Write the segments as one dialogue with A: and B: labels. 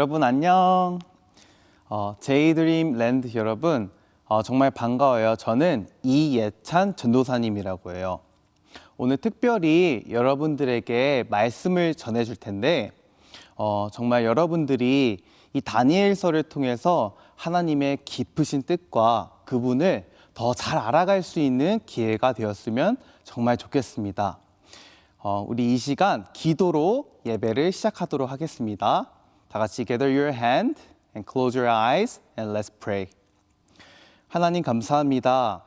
A: 여러분 안녕. 제이드림 랜드 여러분 정말 반가워요. 저는 이예찬 전도사님이라고 해요. 오늘 특별히 여러분들에게 말씀을 전해줄 텐데 정말 여러분들이 이 다니엘서를 통해서 하나님의 깊으신 뜻과 그분을 더 잘 알아갈 수 있는 기회가 되었으면 정말 좋겠습니다. 우리 이 시간 기도로 예배를 시작하도록 하겠습니다. 다 같이 gather your hand and close your eyes and let's pray. 하나님 감사합니다.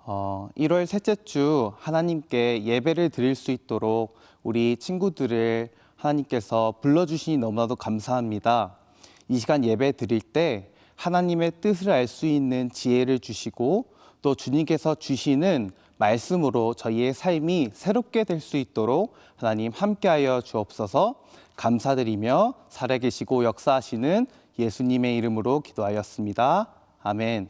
A: 1월 셋째 주 하나님께 예배를 드릴 수 있도록 우리 친구들을 하나님께서 불러주시니 너무나도 감사합니다. 이 시간 예배 드릴 때 하나님의 뜻을 알 수 있는 지혜를 주시고 또 주님께서 주시는 말씀으로 저희의 삶이 새롭게 될 수 있도록 하나님 함께하여 주옵소서. 감사드리며 살아계시고 역사하시는 예수님의 이름으로 기도하였습니다. 아멘.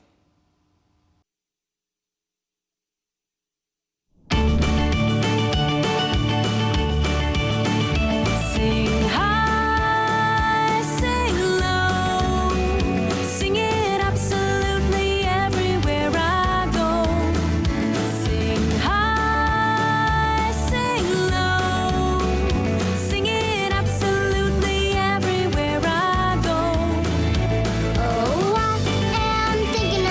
B: Thinking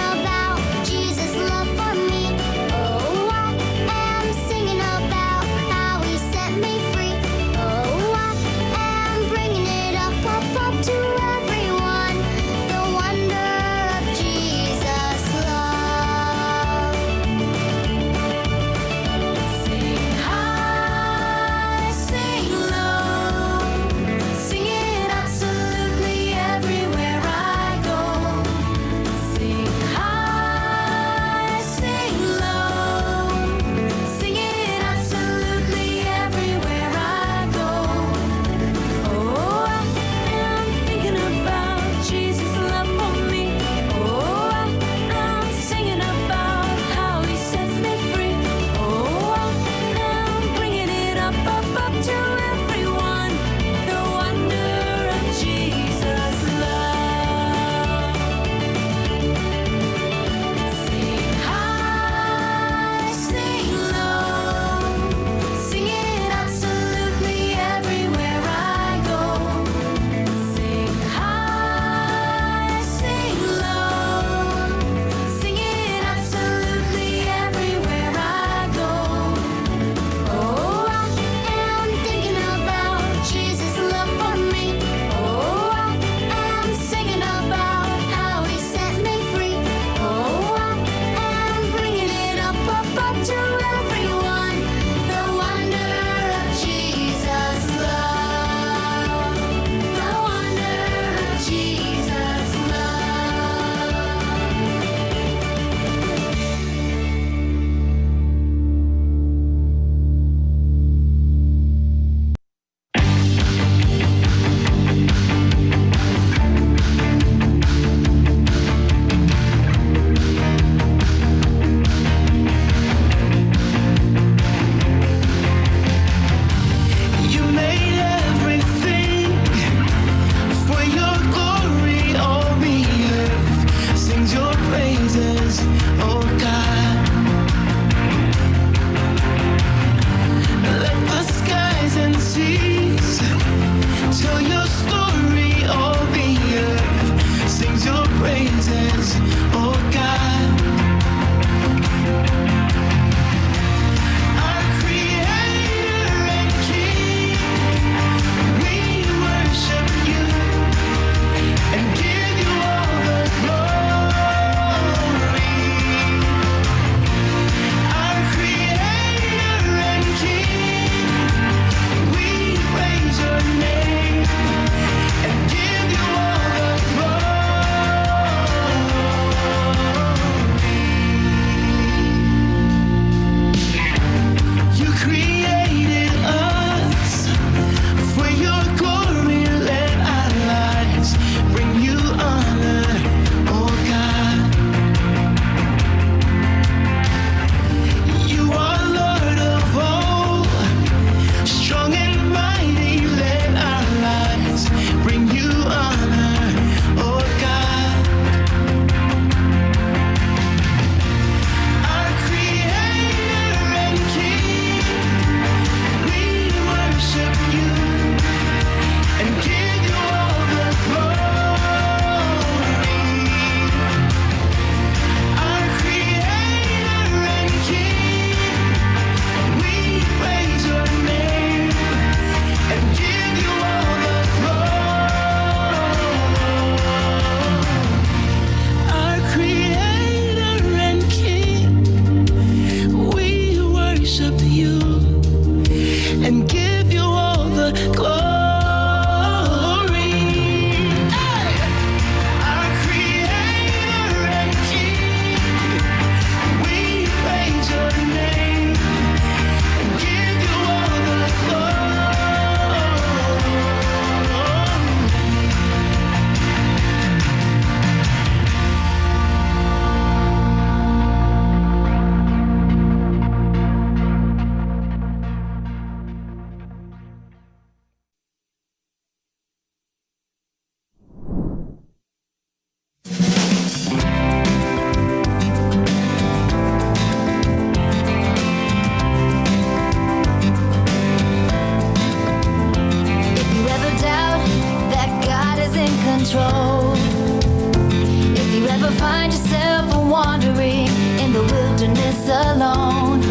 B: ever find yourself wandering in the wilderness alone,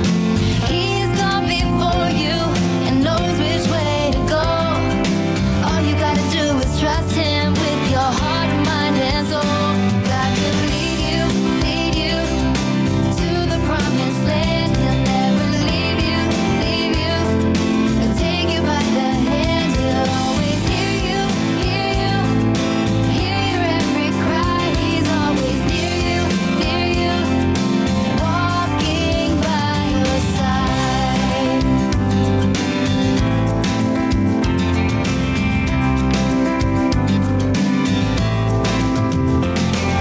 B: He's gone before you and knows which way to go. All you gotta do is trust Him with your heart, mind, and soul. God will lead you to the promised land. He'll never leave you, and take you by the hand. He'll always hear your every cry. He's always near you, walking by your side.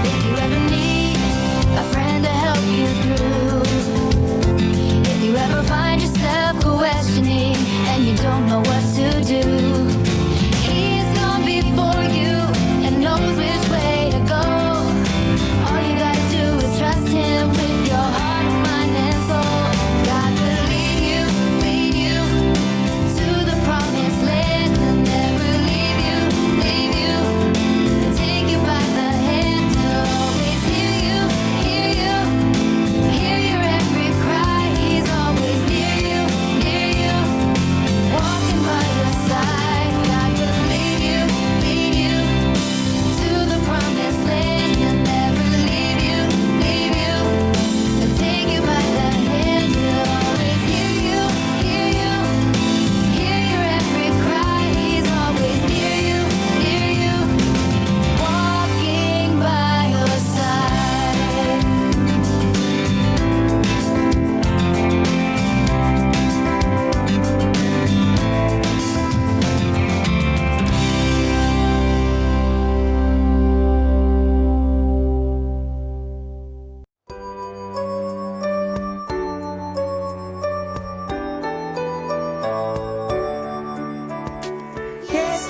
B: If you ever need a friend to help you through, if you ever find yourself questioning and you don't know what to do, He's gone before you and knows which way to go. All you gotta do is trust Him with your heart, mind, and soul. God will lead you to the promised land. He'll never leave you, and take you by the hand. He'll always hear your every cry. He's always near you, walking by your side. God will lead you to the promised land. He'll never leave you, and take you by the hand. He'll always hear your every cry. He's always near you, walking by your side.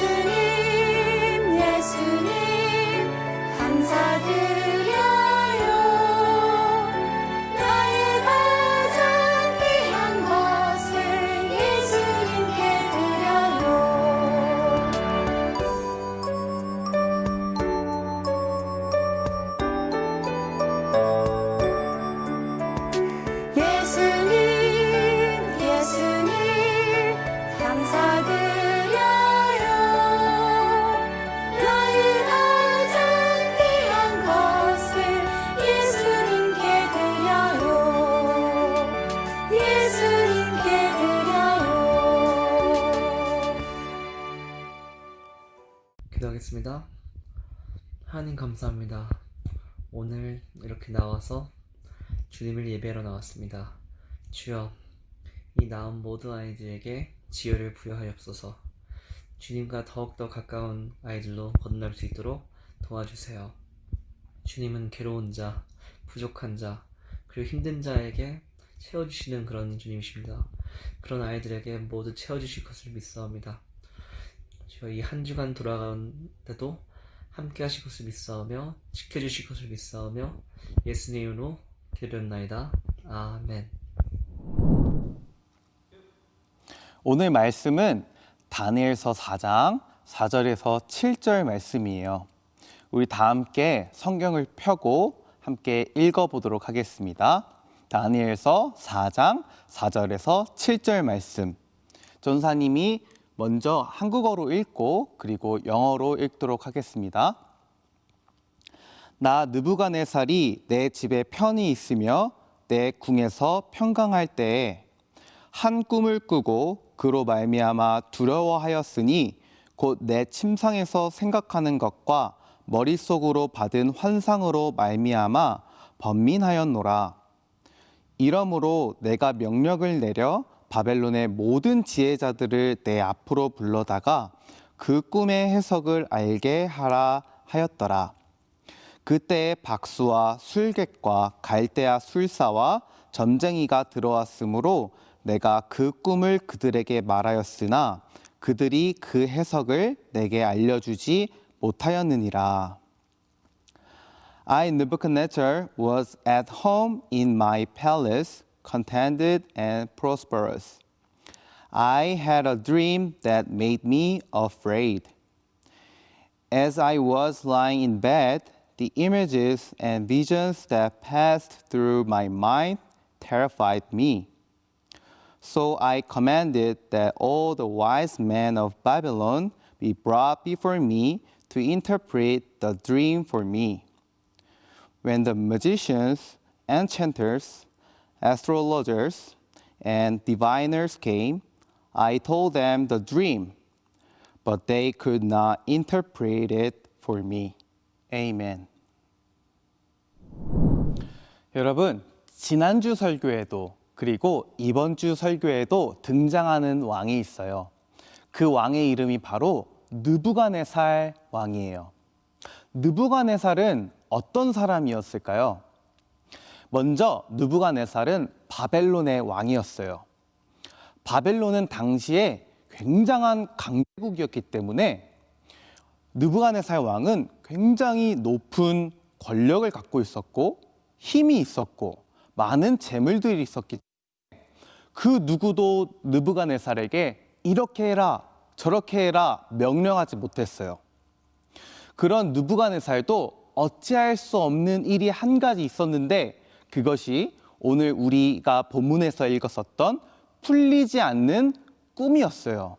B: 예수님, 예수님, 감사드려요. 나의 가장 귀한 것을 예수님께 드려요. 예수님, 예수님, 감사드려요. 나의 가장 귀한 것을 예수님께 드려요. 예수님께 드려요.
C: 기도하겠습니다. 하나님 감사합니다. 오늘 이렇게 나와서 주님을 예배하러 나왔습니다. 주여, 이 낳은 모든 아이들에게 지혜를 부여하옵소서. 주님과 더욱더 가까운 아이들로 거듭날 수 있도록 도와주세요. 주님은 괴로운 자, 부족한 자, 그리고 힘든 자에게 채워주시는 그런 주님이십니다. 그런 아이들에게 모두 채워주실 것을 믿사옵니다. 주여, 이 한 주간 돌아가는데도 함께 하실 것을 믿사오며 지켜주실 것을 믿사오며 예수님의 이름으로 기도드렸나이다. 아멘.
A: 오늘 말씀은 다니엘서 4장 4절에서 7절 말씀이에요. 우리 다 함께 성경을 펴고 함께 읽어보도록 하겠습니다. 다니엘서 4장 4절에서 7절 말씀. 전사님이 먼저 한국어로 읽고 그리고 영어로 읽도록 하겠습니다. 나 느부갓네살이 내 집에 편히 있으며 내 궁에서 평강할 때에 한 꿈을 꾸고 그로 말미암아 두려워하였으니 곧 내 침상에서 생각하는 것과 머릿속으로 받은 환상으로 말미암아 번민하였노라. 이러므로 내가 명령을 내려 바벨론의 모든 지혜자들을 내 앞으로 불러다가 그 꿈의 해석을 알게 하라 하였더라. 그때에 박수와 술객과 갈대아 술사와 점쟁이가 들어왔으므로 내가 그 꿈을 그들에게 말하였으나 그들이 그 해석을 내게 알려주지 못하였느니라. I, Nebuchadnezzar, was at home in my palace, contented and prosperous. I had a dream that made me afraid. As I was lying in bed, the images and visions that passed through my mind terrified me. So I commanded that all the wise men of Babylon be brought before me to interpret the dream for me. When the magicians, enchanters, astrologers, and diviners came, I told them the dream, but they could not interpret it for me. Amen. 여러분, 지난주 설교에도 그리고 이번 주 설교에도 등장하는 왕이 있어요. 그 왕의 이름이 바로 느부갓네살 왕이에요. 느부갓네살은 어떤 사람이었을까요? 먼저 느부갓네살은 바벨론의 왕이었어요. 바벨론은 당시에 굉장한 강대국이었기 때문에 느부갓네살 왕은 굉장히 높은 권력을 갖고 있었고 힘이 있었고 많은 재물들이 있었기 때문에 그 누구도 느부갓네살에게 이렇게 해라 저렇게 해라 명령하지 못했어요. 그런 느부갓네살도 어찌할 수 없는 일이 한 가지 있었는데 그것이 오늘 우리가 본문에서 읽었었던 풀리지 않는 꿈이었어요.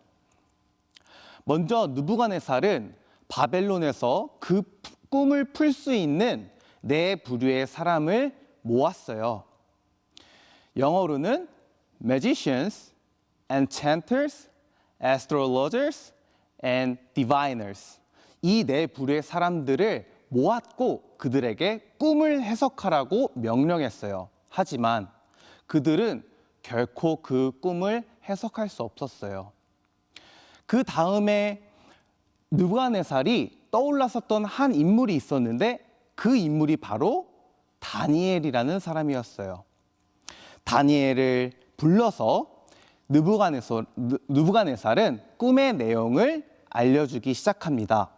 A: 먼저 느부갓네살은 바벨론에서 그 꿈을 풀 수 있는 네 부류의 사람을 모았어요. 영어로는 magicians, enchanters, astrologers, and diviners. 이 네 부류의 사람들을 모았고 그들에게 꿈을 해석하라고 명령했어요. 하지만 그들은 결코 그 꿈을 해석할 수 없었어요. 그 다음에 느부갓네살이 떠올랐었던 한 인물이 있었는데 그 인물이 바로 다니엘이라는 사람이었어요. 다니엘을 불러서 느부갓네살은 꿈의 내용을 알려주기 시작합니다.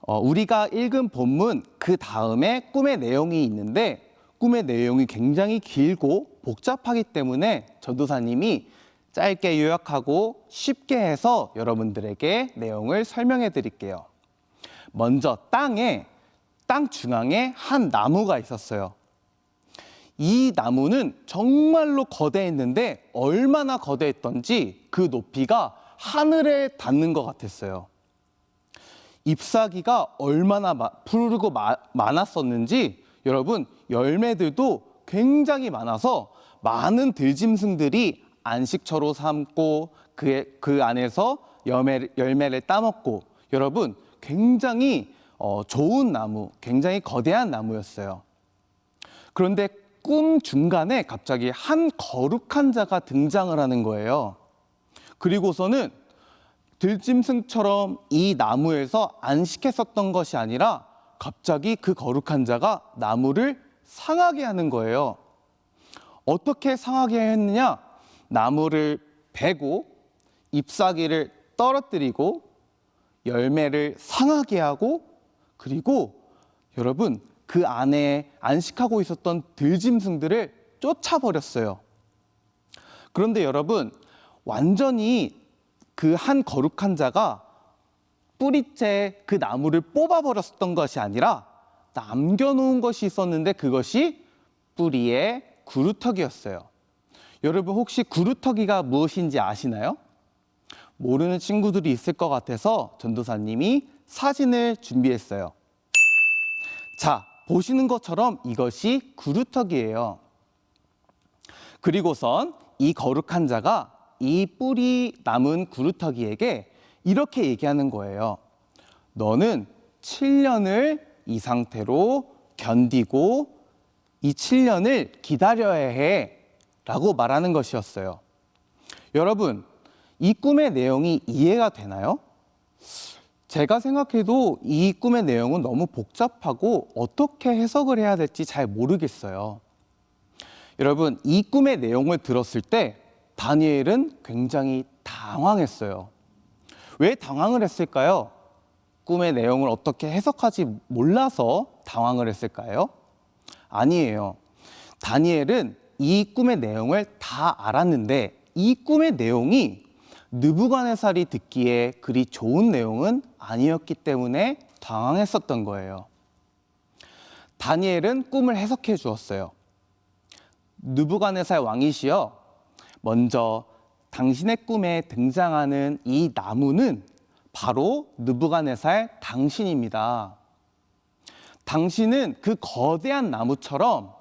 A: 우리가 읽은 본문 그 다음에 꿈의 내용이 있는데 꿈의 내용이 굉장히 길고 복잡하기 때문에 전도사님이 짧게 요약하고 쉽게 해서 여러분들에게 내용을 설명해 드릴게요. 먼저 땅 중앙에 한 나무가 있었어요. 이 나무는 정말로 거대했는데 얼마나 거대했던지 그 높이가 하늘에 닿는 것 같았어요. 잎사귀가 얼마나 푸르고 많았었는지 여러분 열매들도 굉장히 많아서 많은 들짐승들이 안식처로 삼고 그 안에서 열매를 따먹고 여러분 굉장히 좋은 나무, 굉장히 거대한 나무였어요. 그런데 꿈 중간에 갑자기 한 거룩한 자가 등장을 하는 거예요. 그리고서는 들짐승처럼 이 나무에서 안식했었던 것이 아니라 갑자기 그 거룩한 자가 나무를 상하게 하는 거예요. 어떻게 상하게 했느냐? 나무를 베고 잎사귀를 떨어뜨리고 열매를 상하게 하고 그리고 여러분 그 안에 안식하고 있었던 들짐승들을 쫓아버렸어요. 그런데 여러분 완전히 그 한 거룩한 자가 뿌리째 그 나무를 뽑아버렸던 것이 아니라 남겨놓은 것이 있었는데 그것이 뿌리의 구루터기였어요. 여러분 혹시 구루터기가 무엇인지 아시나요? 모르는 친구들이 있을 것 같아서 전도사님이 사진을 준비했어요. 자, 보시는 것처럼 이것이 구루터기예요. 그리고선 이 거룩한 자가 이 뿌리 남은 구루터기에게 이렇게 얘기하는 거예요. 너는 7년을 이 상태로 견디고 이 7년을 기다려야 해 라고 말하는 것이었어요. 여러분, 이 꿈의 내용이 이해가 되나요? 제가 생각해도 이 꿈의 내용은 너무 복잡하고 어떻게 해석을 해야 될지 잘 모르겠어요. 여러분, 이 꿈의 내용을 들었을 때 다니엘은 굉장히 당황했어요. 왜 당황을 했을까요? 꿈의 내용을 어떻게 해석하지 몰라서 당황을 했을까요? 아니에요. 다니엘은 이 꿈의 내용을 다 알았는데 이 꿈의 내용이 느부갓네살이 듣기에 그리 좋은 내용은 아니었기 때문에 당황했었던 거예요. 다니엘은 꿈을 해석해 주었어요. 느부갓네살 왕이시여, 먼저 당신의 꿈에 등장하는 이 나무는 바로 느부갓네살 당신입니다. 당신은 그 거대한 나무처럼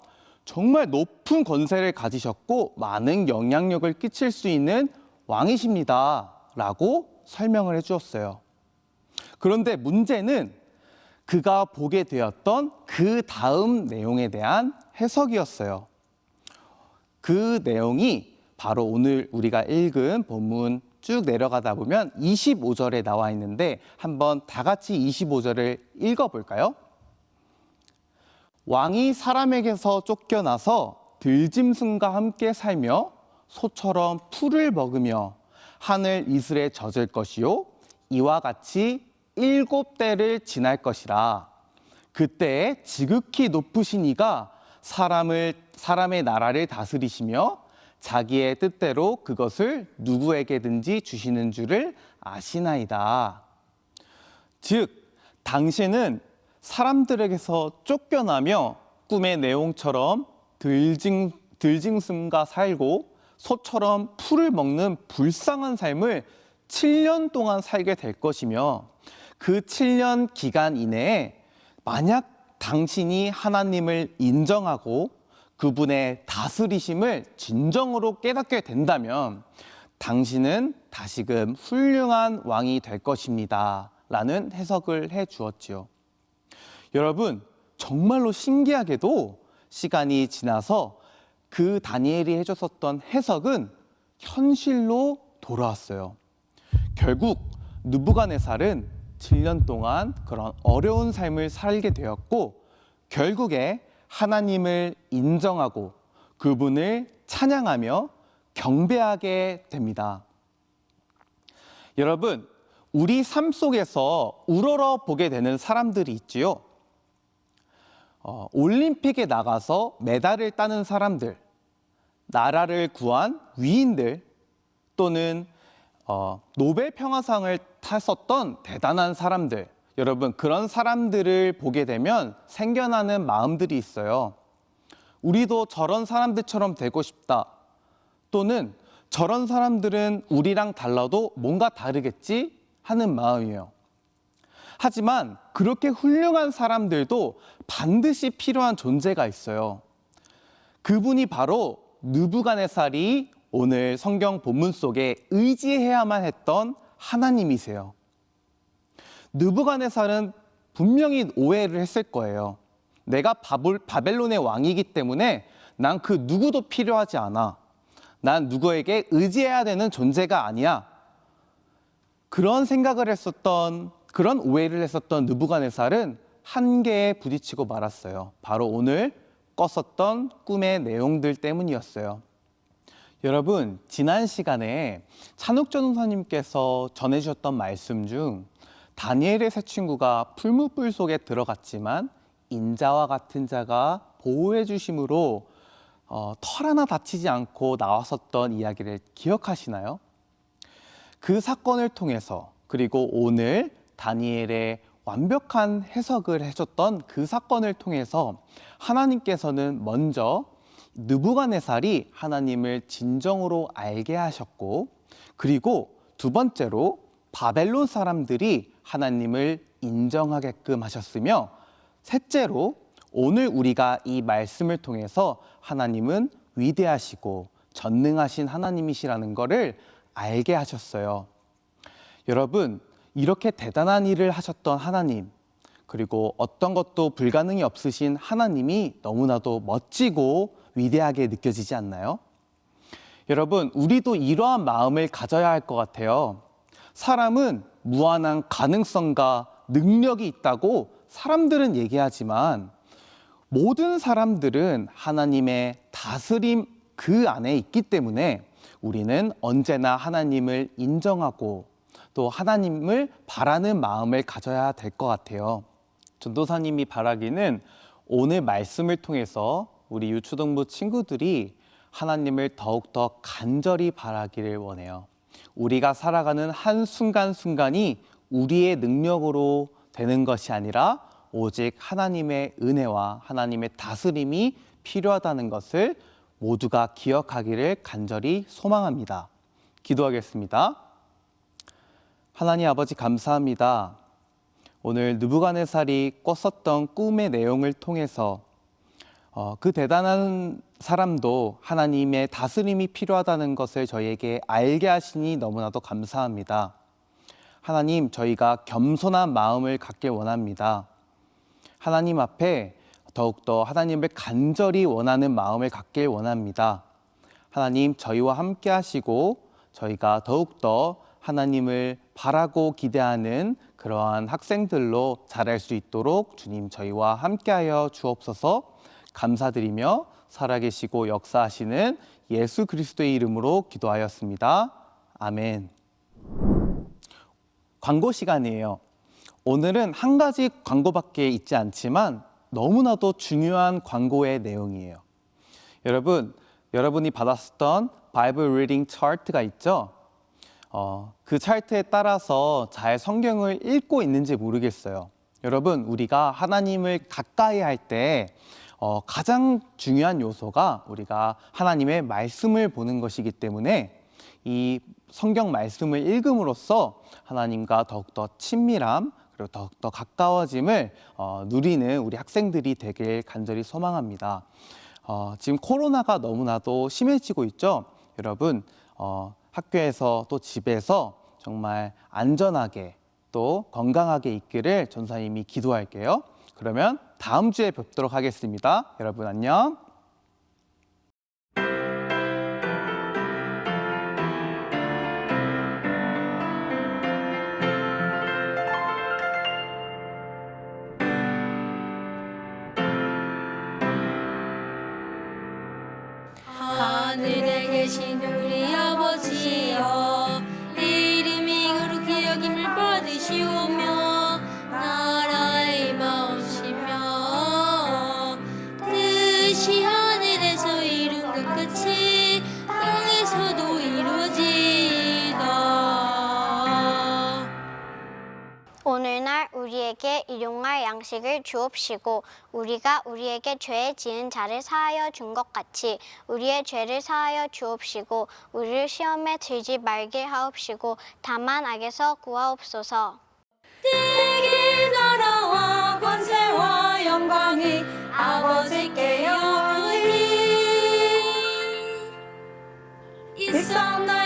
A: 정말 높은 권세를 가지셨고 많은 영향력을 끼칠 수 있는 왕이십니다. 라고 설명을 해주었어요. 그런데 문제는 그가 보게 되었던 그 다음 내용에 대한 해석이었어요. 그 내용이 바로 오늘 우리가 읽은 본문 쭉 내려가다 보면 25절에 나와 있는데 한번 다 같이 25절을 읽어볼까요? 왕이 사람에게서 쫓겨나서 들짐승과 함께 살며 소처럼 풀을 먹으며 하늘 이슬에 젖을 것이요 이와 같이 7대를 지날 것이라. 그때 지극히 높으신 이가 사람의 나라를 다스리시며 자기의 뜻대로 그것을 누구에게든지 주시는 줄을 아시나이다. 즉 당신은 사람들에게서 쫓겨나며 꿈의 내용처럼 들짐승과 살고 소처럼 풀을 먹는 불쌍한 삶을 7년 동안 살게 될 것이며 그 7년 기간 이내에 만약 당신이 하나님을 인정하고 그분의 다스리심을 진정으로 깨닫게 된다면 당신은 다시금 훌륭한 왕이 될 것입니다. 라는 해석을 해 주었지요. 여러분, 정말로 신기하게도 시간이 지나서 그 다니엘이 해줬었던 해석은 현실로 돌아왔어요. 결국 느부갓네살은 7년 동안 그런 어려운 삶을 살게 되었고 결국에 하나님을 인정하고 그분을 찬양하며 경배하게 됩니다. 여러분, 우리 삶 속에서 우러러 보게 되는 사람들이 있지요. 올림픽에 나가서 메달을 따는 사람들, 나라를 구한 위인들, 또는 노벨 평화상을 탔었던 대단한 사람들, 여러분 그런 사람들을 보게 되면 생겨나는 마음들이 있어요. 우리도 저런 사람들처럼 되고 싶다. 또는 저런 사람들은 우리랑 달라도 뭔가 다르겠지 하는 마음이에요. 하지만 그렇게 훌륭한 사람들도 반드시 필요한 존재가 있어요. 그분이 바로 느부갓네살이 오늘 성경 본문 속에 의지해야만 했던 하나님이세요. 느부갓네살은 분명히 오해를 했을 거예요. 내가 바벨론의 왕이기 때문에 난 그 누구도 필요하지 않아. 난 누구에게 의지해야 되는 존재가 아니야. 그런 생각을 했었던, 그런 오해를 했었던 느부갓네살은 한계에 부딪히고 말았어요. 바로 오늘 꿨었던 꿈의 내용들 때문이었어요. 여러분, 지난 시간에 찬욱 전도사님께서 전해주셨던 말씀 중 다니엘의 세 친구가 풀무불 속에 들어갔지만 인자와 같은 자가 보호해 주심으로 털 하나 다치지 않고 나왔었던 이야기를 기억하시나요? 그 사건을 통해서, 그리고 오늘 다니엘의 완벽한 해석을 해줬던 그 사건을 통해서 하나님께서는 먼저 느부갓네살이 하나님을 진정으로 알게 하셨고, 그리고 두 번째로 바벨론 사람들이 하나님을 인정하게끔 하셨으며, 셋째로 오늘 우리가 이 말씀을 통해서 하나님은 위대하시고 전능하신 하나님이시라는 것을 알게 하셨어요. 여러분, 이렇게 대단한 일을 하셨던 하나님, 그리고 어떤 것도 불가능이 없으신 하나님이 너무나도 멋지고 위대하게 느껴지지 않나요? 여러분, 우리도 이러한 마음을 가져야 할 것 같아요. 사람은 무한한 가능성과 능력이 있다고 사람들은 얘기하지만 모든 사람들은 하나님의 다스림 그 안에 있기 때문에 우리는 언제나 하나님을 인정하고 또 하나님을 바라는 마음을 가져야 될 것 같아요. 전도사님이 바라기는 오늘 말씀을 통해서 우리 유초동부 친구들이 하나님을 더욱더 간절히 바라기를 원해요. 우리가 살아가는 한순간순간이 우리의 능력으로 되는 것이 아니라 오직 하나님의 은혜와 하나님의 다스림이 필요하다는 것을 모두가 기억하기를 간절히 소망합니다. 기도하겠습니다. 하나님 아버지 감사합니다. 오늘 느부갓네살이 꿨었던 꿈의 내용을 통해서 그 대단한 사람도 하나님의 다스림이 필요하다는 것을 저희에게 알게 하시니 너무나도 감사합니다. 하나님, 저희가 겸손한 마음을 갖길 원합니다. 하나님 앞에 더욱더 하나님을 간절히 원하는 마음을 갖길 원합니다. 하나님, 저희와 함께 하시고 저희가 더욱더 하나님을 바라고 기대하는 그러한 학생들로 자랄 수 있도록 주님 저희와 함께하여 주옵소서. 감사드리며 살아계시고 역사하시는 예수 그리스도의 이름으로 기도하였습니다. 아멘. 광고 시간이에요. 오늘은 한 가지 광고밖에 있지 않지만 너무나도 중요한 광고의 내용이에요. 여러분이 받았었던 바이블 리딩 차트가 있죠? 그 차트에 따라서 잘 성경을 읽고 있는지 모르겠어요. 여러분, 우리가 하나님을 가까이 할 때 가장 중요한 요소가 우리가 하나님의 말씀을 보는 것이기 때문에 이 성경 말씀을 읽음으로써 하나님과 더욱더 친밀함 그리고 더욱더 가까워짐을 누리는 우리 학생들이 되길 간절히 소망합니다. 지금 코로나가 너무나도 심해지고 있죠. 여러분, 학교에서 또 집에서 정말 안전하게 또 건강하게 있기를 전사님이 기도할게요. 그러면 다음 주에 뵙도록 하겠습니다. 여러분 안녕.
D: 하늘에 계신 우리 아버지여, 이름이 거룩히 여김을 받으시오며 나라의 마옵시며 뜻이 하늘에서 이룬 것 같이 땅에서도 이루어지이다.
E: 오늘날 우리에게 일용할 양식을 주옵시고 우리가 우리에게 죄 지은 자를 사하여 준 것 같이 우리의 죄를 사하여 주옵시고 우리를 시험에 들지 말게 하옵시고 다만 악에서 구하옵소서.
D: 내게 나라와 권세와 영광이 아버지께 영원히 있사옵나이다.